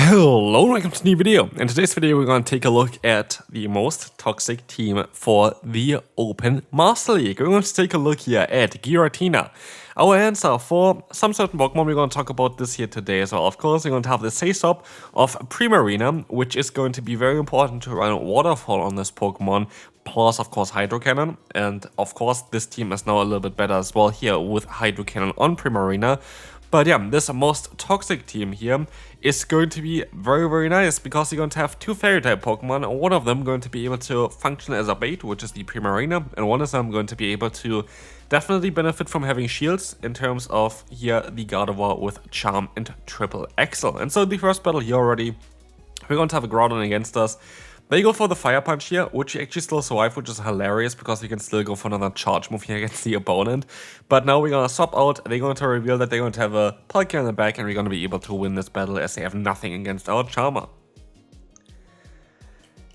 Hello and welcome to a new video. In today's video we're going to take a look at the most toxic team for the Open Master League. We're going to take a look here at Giratina. Our answer for some certain Pokemon, we're going to talk about this here today as well. Of course, we're going to have the say-stop of Primarina, which is going to be very important to run Waterfall on this Pokemon, plus of course Hydro Cannon. And of course this team is now a little bit better as well here with Hydro Cannon on Primarina. But yeah, this most toxic team here is going to be very nice because you're going to have two fairy type Pokemon, and one of them going to be able to function as a bait, which is the Primarina, and one of them going to be able to definitely benefit from having shields in terms of here the Gardevoir with Charm and Triple Axle. And so the first battle here already, we're going to have a Groudon against us. They go for the Fire Punch here, which you actually still survive, which is hilarious because you can still go for another charge move here against the opponent. But now we're going to swap out, they're going to reveal that they're going to have a Palkia in the back, and we're going to be able to win this battle as they have nothing against our Charmer.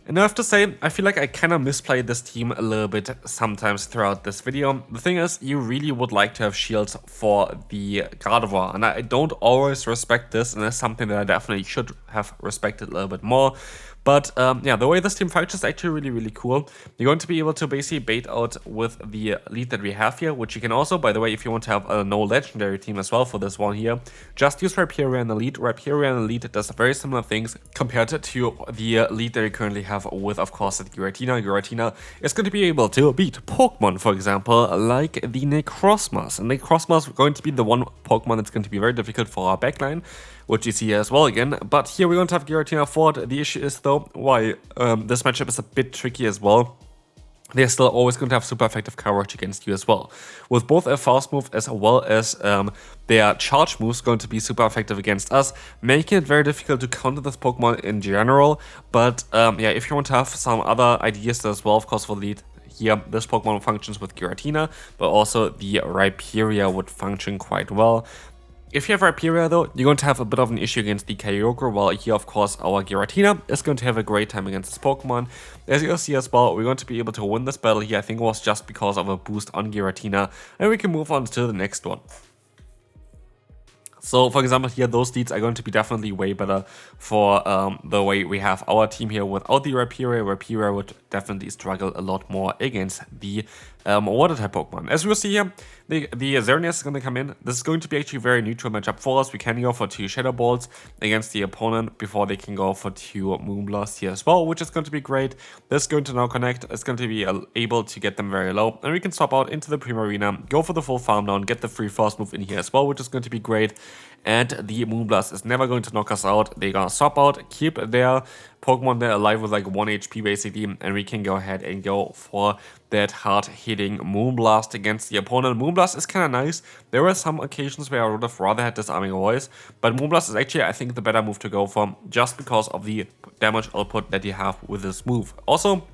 And I have to say, I feel like I kind of misplayed this team a little bit sometimes throughout this video. The thing is, you really would like to have shields for the Gardevoir, and I don't always respect this, and that's something that I definitely should have respected a little bit more. But yeah, the way this team functions is actually really cool. You're going to be able to basically bait out with the lead that we have here, which you can also, by the way, if you want to have a no legendary team as well for this one here, just use Rhyperior and Elite. Rhyperior and Elite does very similar things compared to the lead that you currently have with, of course, the Giratina. Giratina is going to be able to beat Pokemon, for example, like the Necrozmas. And Necrozmas is going to be the one Pokemon that's going to be very difficult for our backline, which you see here as well again. But here we're going to have Giratina forward. The issue is though, why this matchup is a bit tricky as well. They're still always going to have super effective coverage against you as well. With both a fast move as well as their charge moves going to be super effective against us, making it very difficult to counter this Pokemon in general. But yeah, if you want to have some other ideas as well, of course, for the lead, here, this Pokemon functions with Giratina, but also the Rhyperior would function quite well. If you have Rhyperior though, you're going to have a bit of an issue against the Kyogre, while here of course our Giratina is going to have a great time against this Pokemon. As you'll see as well, we're going to be able to win this battle here. I think it was just because of a boost on Giratina, and we can move on to the next one. So, for example, here, those leads are going to be definitely way better for the way we have our team here without the Rhyperior. Rhyperior would definitely struggle a lot more against the Water-type Pokemon. As we'll see here, the Xerneas is going to come in. This is going to be actually a very neutral matchup for us. We can go for 2 Shadow Balls against the opponent before they can go for 2 Moonblasts here as well, which is going to be great. This is going to now connect. It's going to be able to get them very low. And we can swap out into the Primarina, go for the full farm down, get the free fast move in here as well, which is going to be great. And the Moonblast is never going to knock us out. They're gonna swap out, keep their Pokemon there alive with like 1 HP basically, and we can go ahead and go for that hard-hitting Moonblast against the opponent. Moonblast is kind of nice. There were some occasions where I would have rather had Disarming Voice, but Moonblast is actually, I think, the better move to go for, just because of the damage output that you have with this move. Also,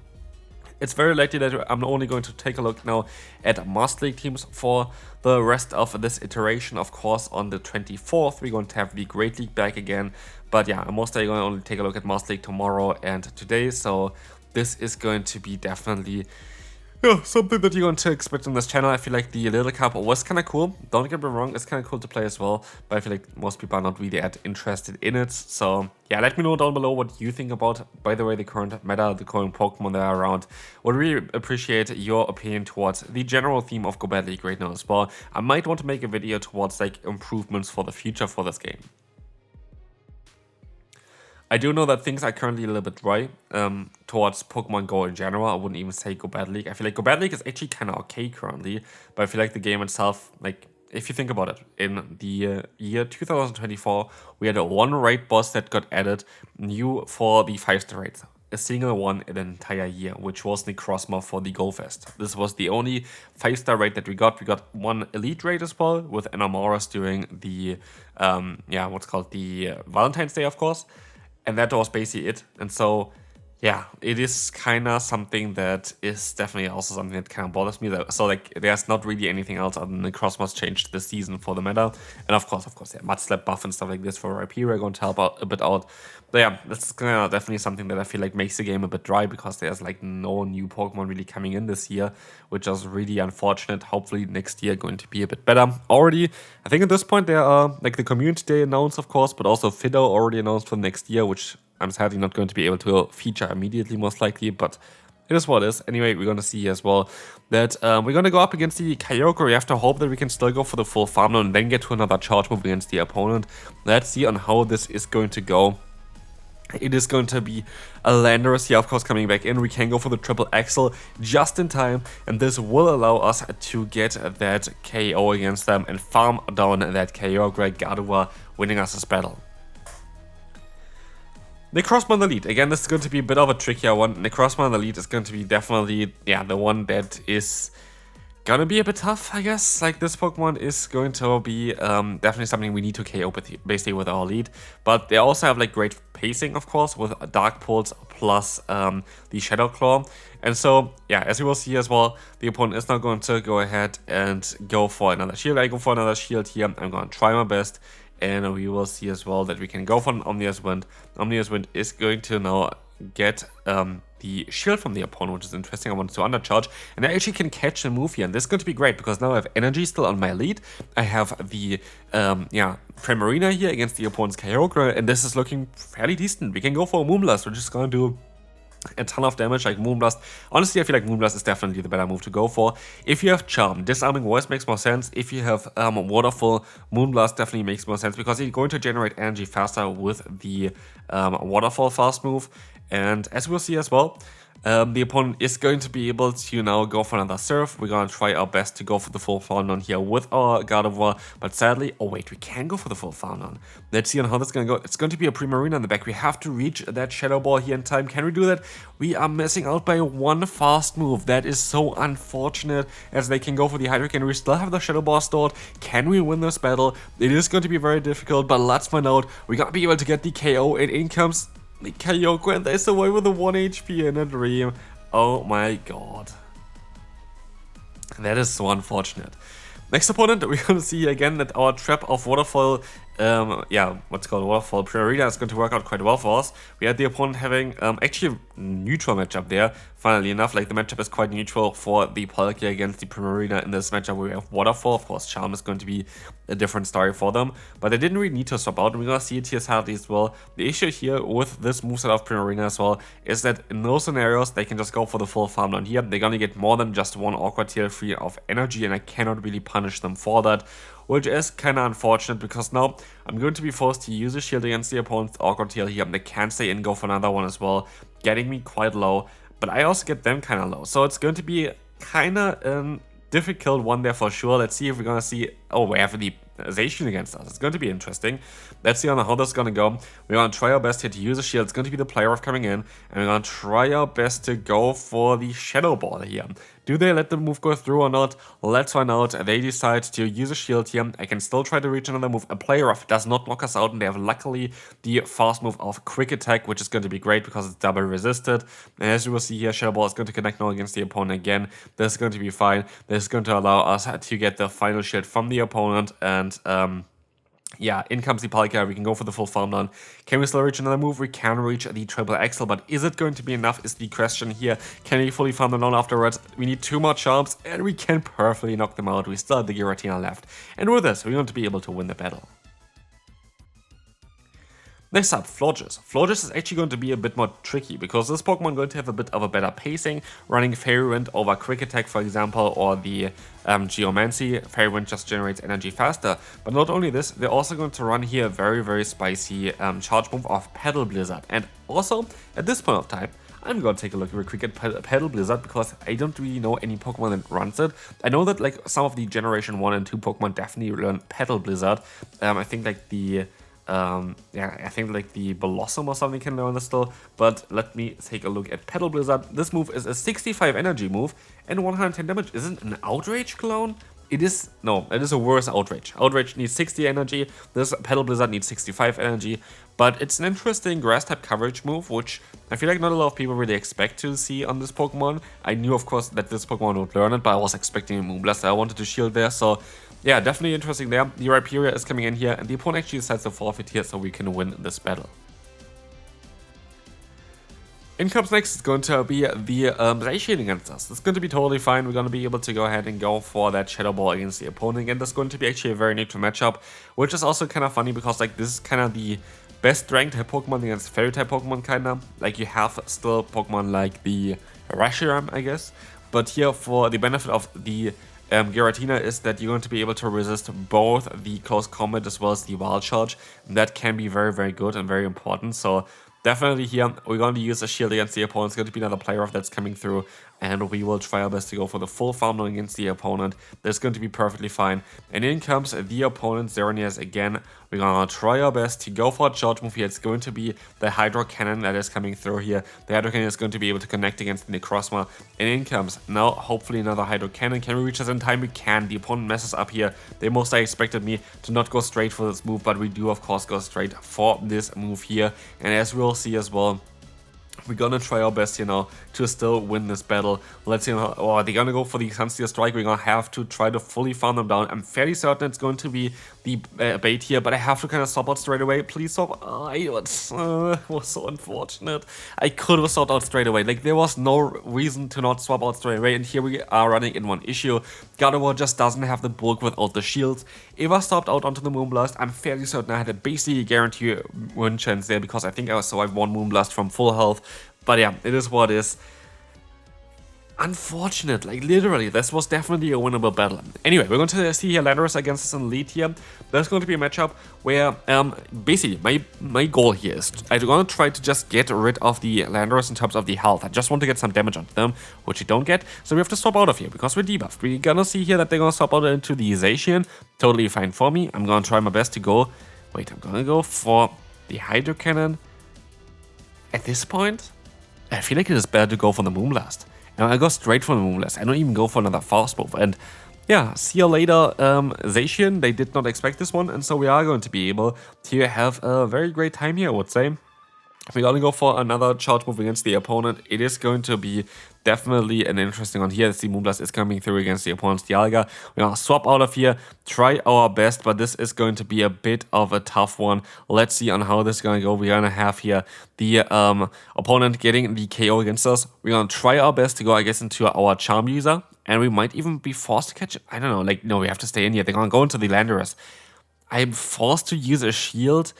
it's very likely that I'm only going to take a look now at Master League teams for the rest of this iteration. Of course, on the 24th, we're going to have the Great League back again. But yeah, I'm mostly going to only take a look at Master League tomorrow and today. So this is going to be definitely something that you're going to expect on this channel. I feel like the Little Cup was kind of cool. Don't get me wrong, it's kind of cool to play as well. But I feel like most people are not really that interested in it. So yeah, let me know down below what you think about, by the way, the current meta, the current Pokemon that are around. Would really appreciate your opinion towards the general theme of Go Bad League right now as well. I might want to make a video towards like improvements for the future for this game. I do know that things are currently a little bit dry towards Pokemon Go in general. I wouldn't even say Go Bad League. I feel like Go Bad League is actually kind of okay currently, but I feel like the game itself, like, if you think about it, in the year 2024, we had a 1 raid boss that got added new for the 5-star raids. A single one in an entire year, which was Necrozma for the Go Fest. This was the only 5-star raid that we got. We got 1 elite raid as well with Enamoras during the, what's called the Valentine's Day, of course. And that was basically it. And so Yeah, it is kind of something that is definitely also something that kind of bothers me. So like, there's not really anything else other than the Crossmoss changed this season for the meta, and of course, yeah, Mud Slap buff and stuff like this for Rhyperior are going to help out a bit out. But yeah, that's kind of definitely something that I feel like makes the game a bit dry because there's like no new Pokemon really coming in this year, which is really unfortunate. Hopefully next year going to be a bit better. Already, I think at this point there are like the community day announced, of course, but also Fido already announced for next year, which I'm sadly not going to be able to feature immediately, most likely, but it is what it is. Anyway, we're going to see as well that we're going to go up against the Kyogre. We have to hope that we can still go for the full farm and then get to another charge move against the opponent. Let's see on how this is going to go. It is going to be a Landorus here, of course, coming back in. We can go for the triple axle just in time, and this will allow us to get that KO against them and farm down that Kyogre. Gardevoir winning us this battle. Necrozma in the lead. Again, this is going to be a bit of a trickier one. Necrozma in the lead is going to be definitely, yeah, the one that is gonna be a bit tough, I guess. Like, this Pokemon is going to be definitely something we need to KO basically with our lead. But they also have like great pacing, of course, with Dark Pulse plus the Shadow Claw. And so, yeah, as you will see as well, the opponent is now going to go ahead and go for another shield. I go for another shield here. I'm going to try my best. And we will see as well that we can go for an Omnius Wind. Omnius Wind is going to now get the shield from the opponent, which is interesting. I want to undercharge, and I actually can catch a move here, and this is going to be great because now I have energy still on my lead. I have the Primarina here against the opponent's Kyogre, and this is looking fairly decent. We can go for a Moonblast, which is going to do a ton of damage like Moonblast. Honestly, I feel like Moonblast is definitely the better move to go for. If you have Charm, Disarming Voice makes more sense. If you have Waterfall, Moonblast definitely makes more sense because you're going to generate energy faster with the Waterfall fast move. And as we'll see as well, the opponent is going to be able to now go for another Surf. We're going to try our best to go for the full Farm Down here with our Gardevoir, but sadly, oh wait, we can go for the full Farm Down. Let's see on how that's going to go. It's going to be a Primarina in the back. We have to reach that Shadow Ball here in time. Can we do that? We are missing out by one fast move. That is so unfortunate, as they can go for the Hydreigon and we still have the Shadow Ball stored. Can we win this battle? It is going to be very difficult, but let's find out. We're going to be able to get the KO, and in comes the Kyogre, and there's away with the 1 HP in a dream. Oh my god. That is so unfortunate. Next opponent, we're going to see again that our trap of Waterfall, what's called Waterfall Primarina is going to work out quite well for us. We had the opponent having actually a neutral matchup there. Funnily enough, like the matchup is quite neutral for the Palkia against the Primarina in this matchup where we have Waterfall. Of course, Charm is going to be a different story for them, but they didn't really need to swap out, and we're going to see it here sadly as well. The issue here with this moveset of Primarina as well is that in those scenarios, they can just go for the full farm down here. They're going to get more than just one Awkward Tail free of energy, and I cannot really punish them for that, which is kind of unfortunate because now I'm going to be forced to use a shield against the opponent's Awkward Tail here. They can stay in, go for another one as well, getting me quite low, but I also get them kind of low. So it's going to be kind of difficult one there for sure. Let's see if we're going to see... Oh, we have the Zacian against us. It's going to be interesting. Let's see on how this is going to go. We're going to try our best here to use a shield. It's going to be the player off coming in, and we're going to try our best to go for the Shadow Ball here. Do they let the move go through or not? Let's find out. They decide to use a shield here. I can still try to reach another move. A player off does not knock us out, and they have luckily the fast move of Quick Attack, which is going to be great because it's double resisted. And as you will see here, Shadow Ball is going to connect now against the opponent again. This is going to be fine. This is going to allow us to get the final shield from the opponent, and yeah, in comes the Palkia. We can go for the full farm down. Can we still reach another move? We can reach the triple axle, but is it going to be enough is the question here. Can we fully farm them down afterwards? We need 2 more charms, and we can perfectly knock them out. We still have the Giratina left. And with this, we're going to be able to win the battle. Next up, Florges. Florges is actually going to be a bit more tricky because this Pokemon is going to have a bit of a better pacing, running Fairy Wind over Quick Attack, for example, or the Geomancy. Fairy Wind just generates energy faster. But not only this, they're also going to run here a very, very spicy charge move of Petal Blizzard. And also, at this point of time, I'm going to take a look real quick at Petal Blizzard because I don't really know any Pokemon that runs it. I know that like some of the Generation 1 and 2 Pokemon definitely learn Petal Blizzard. I think like the... I think like the Blossom or something can learn this still, but let me take a look at Petal Blizzard. This move is a 65 energy move and 110 damage. Isn't an Outrage clone? it is a worse Outrage. Outrage needs 60 energy, this Petal Blizzard needs 65 energy, but it's an interesting grass-type coverage move, which I feel like not a lot of people really expect to see on this Pokemon. I knew, of course, that this Pokemon would learn it, but I was expecting a Moonblast. I wanted to shield there, so yeah, definitely interesting there. The Rhyperior is coming in here, and the opponent actually decides to forfeit here so we can win this battle. In comes next is going to be the Reichel against us. It's going to be totally fine. We're going to be able to go ahead and go for that Shadow Ball against the opponent. And that's going to be actually a very neutral matchup, which is also kind of funny because like this is kind of the best ranked type Pokemon against fairy type Pokemon kind of. Like you have still Pokemon like the Reshiram, I guess. But here for the benefit of the Giratina is that you're going to be able to resist both the close combat as well as the wild charge. And that can be very, very good and very important. So definitely here, we're going to use a shield against the opponent. It's going to be another player off that's coming through, and we will try our best to go for the full farm against the opponent. That's going to be perfectly fine. And in comes the opponent, Xerneas again. We're going to try our best to go for a charge move here. It's going to be the Hydro Cannon that is coming through here. The Hydro Cannon is going to be able to connect against the Necrozma. And in comes now, hopefully another Hydro Cannon. Can we reach us in time? We can. The opponent messes up here. They most expected me to not go straight for this move, but we do of course go straight for this move here. And as we'll see as well, we're gonna try our best, you know, to still win this battle. Let's see, oh, they're gonna go for the Sunsteel Strike. We're gonna have to try to fully farm them down. I'm fairly certain it's going to be the bait here, but I have to kind of swap out straight away. Please swap. It was so unfortunate. I could have swapped out straight away. Like, there was no reason to not swap out straight away, and here we are running in one issue. Gardevoir just doesn't have the bulk without the shields. If I stopped out onto the Moonblast, I'm fairly certain I had a basically guaranteed win chance there, because I think I survived one Moonblast from full health. But yeah, it is what it is. Unfortunate, like literally, this was definitely a winnable battle. Anyway, we're going to see here Landorus against us in lead here. There's going to be a matchup where, basically, my goal here is I'm going to try to just get rid of the Landorus in terms of the health. I just want to get some damage on them, which we don't get. So we have to swap out of here because we're debuffed. We're going to see here that they're going to swap out into the Zacian. Totally fine for me. I'm going to try my best to go. Wait, I'm going to go for the Hydro Cannon. At this point, I feel like it is better to go for the Moonblast. And I go straight for the Moonblast. I don't even go for another fast move. And yeah, see you later, Zacian. They did not expect this one. And so we are going to be able to have a very great time here, I would say. We're going to go for another charge move against the opponent. It is going to be definitely an interesting one here. The Moonblast is coming through against the opponent's Dialga. We're going to swap out of here, try our best, but this is going to be a bit of a tough one. Let's see on how this is going to go. We're going to have here the opponent getting the KO against us. We're going to try our best to go, I guess, into our Charm User, and we might even be forced to catch it. I don't know, like, no, we have to stay in here. They're going to go into the Landorus. I'm forced to use a shield.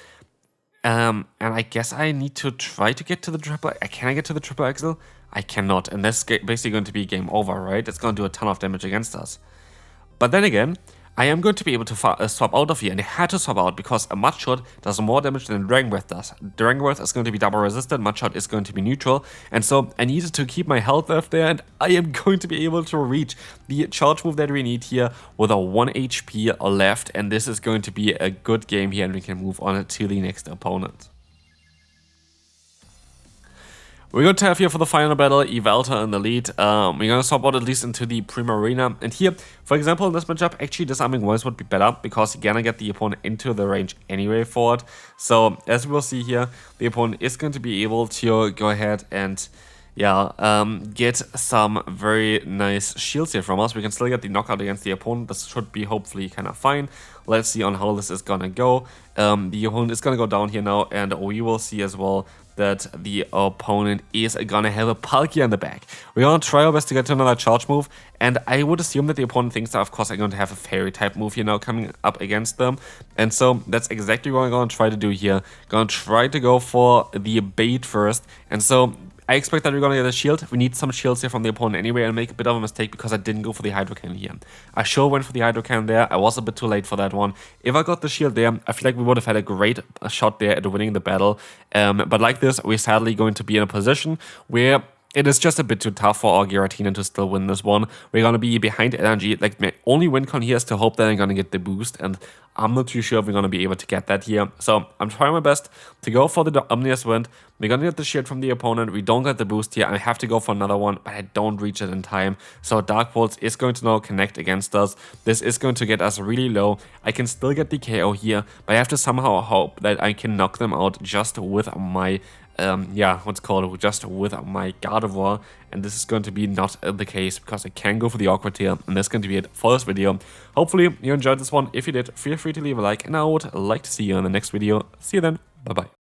And I guess I need to try to get to the triple. Can I get to the triple axle? I cannot, and that's basically going to be game over, right? It's going to do a ton of damage against us. But then again, I am going to be able to swap out of here, and I had to swap out because a Mudshot does more damage than Dragon Breath does. Dragon Breath is going to be double resistant, Mudshot is going to be neutral, and so I needed to keep my health left there, and I am going to be able to reach the charge move that we need here with a 1 HP left, and this is going to be a good game here, and we can move on to the next opponent. We're going to have here for the final battle, Yveltal in the lead. We're going to swap out at least into the Primarina. And here, for example, in this matchup, actually Disarming Voice would be better because you're going to get the opponent into the range anyway for it. So, as we will see here, the opponent is going to be able to go ahead and, get some very nice shields here from us. We can still get the knockout against the opponent. This should be hopefully kind of fine. Let's see on how this is going to go. The opponent is going to go down here now, and we will see as well that the opponent is gonna have a Palkia in the back. We're gonna try our best to get to another charge move, and I would assume that the opponent thinks that, of course, I'm going to have a fairy type move here now coming up against them. And so that's exactly what I'm gonna try to do here. Gonna try to go for the bait first, and so I expect that we're gonna get a shield. We need some shields here from the opponent anyway, and make a bit of a mistake because I didn't go for the Hydro Cannon here. I sure went for the Hydro Cannon there. I was a bit too late for that one. If I got the shield there, I feel like we would have had a great shot there at winning the battle. But like this, we're sadly going to be in a position where it is just a bit too tough for our Giratina to still win this one. We're going to be behind energy. Like, my only win con here is to hope that I'm going to get the boost, and I'm not too sure if we're going to be able to get that here. So I'm trying my best to go for the Omnius Wind. We're going to get the shield from the opponent. We don't get the boost here. I have to go for another one, but I don't reach it in time. So Dark Pulse is going to now connect against us. This is going to get us really low. I can still get the KO here, but I have to somehow hope that I can knock them out just with my just with my Gardevoir, and this is going to be not the case because I can go for the awkward here, and that's going to be it for this video. Hopefully you enjoyed this one. If you did, feel free to leave a like, and I would like to see you in the next video. See you then. Bye bye.